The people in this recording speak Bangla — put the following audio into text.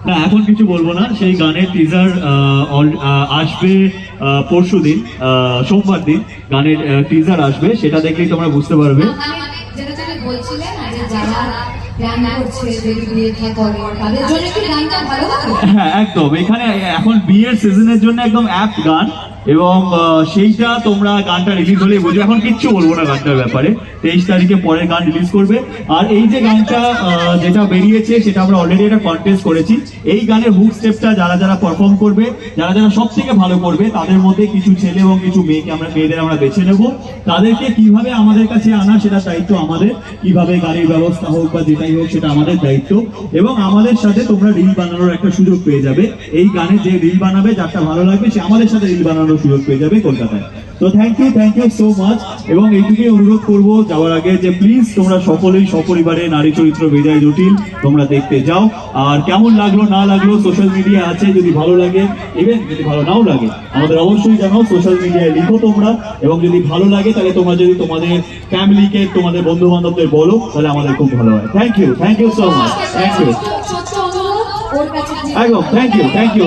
না এখন কিছু বলবো না, সেই গানের টিজার আসবে পরশুদিন, সোমবার দিন গানের টিজার আসবে, সেটা দেখলেই তোমরা বুঝতে পারবে। হ্যাঁ একদম, এখানে এখন বিয়ের সিজনের জন্য একদম অ্যাপ গান, এবং সেইটা তোমরা গানটা রিলিজ হলেই বুঝবে। এখন কিচ্ছু বলবো না গানটার ব্যাপারে, 23 তারিখে পরের গান রিলিজ করবে। আর এই যে গানটা যেটা বেরিয়েছে সেটা আমরা অলরেডি একটা কন্টেস্ট করেছি। এই গানের হুক স্টেপটা যারা যারা পারফর্ম করবে, যারা যারা সব থেকে ভালো করবে, তাদের মধ্যে কিছু ছেলে এবং কিছু মেয়েদের আমরা বেছে নেব। তাদেরকে কিভাবে আমাদের কাছে আনা সেটা দায়িত্ব আমাদের, কিভাবে গাড়ির ব্যবস্থা হোক বা যেটাই হোক সেটা আমাদের দায়িত্ব। এবং আমাদের সাথে তোমরা রিল বানানোর একটা সুযোগ পেয়ে যাবে। এই গানে যে রিল বানাবে, যারটা ভালো লাগবে, সে আমাদের সাথে রিল বানানোর সুযোগ পেয়ে যাবে কলকাতায়। তো থ্যাংক ইউ সো মাচ। এবং এইটুকুই অনুরোধ করবো যাওয়ার আগে যে প্লিজ তোমরা সকলেই সপরিবারে নারী চরিত্র বেজায় জটিল তোমরা দেখতে যাও। আর কেমন লাগলো না লাগলো সোশ্যাল মিডিয়া আছে, যদি ভালো লাগে, ইভেন যদি ভালো নাও লাগে আমাদের অবশ্যই জানাও, সোশ্যাল মিডিয়ায় লিখো তোমরা। এবং যদি ভালো লাগে তাহলে তোমরা যদি তোমাদের ফ্যামিলিকে, তোমাদের বন্ধু বান্ধবদের বলো, তাহলে আমাদের খুব ভালো হয়। Thank you so much. Thank you একদম, থ্যাংক ইউ।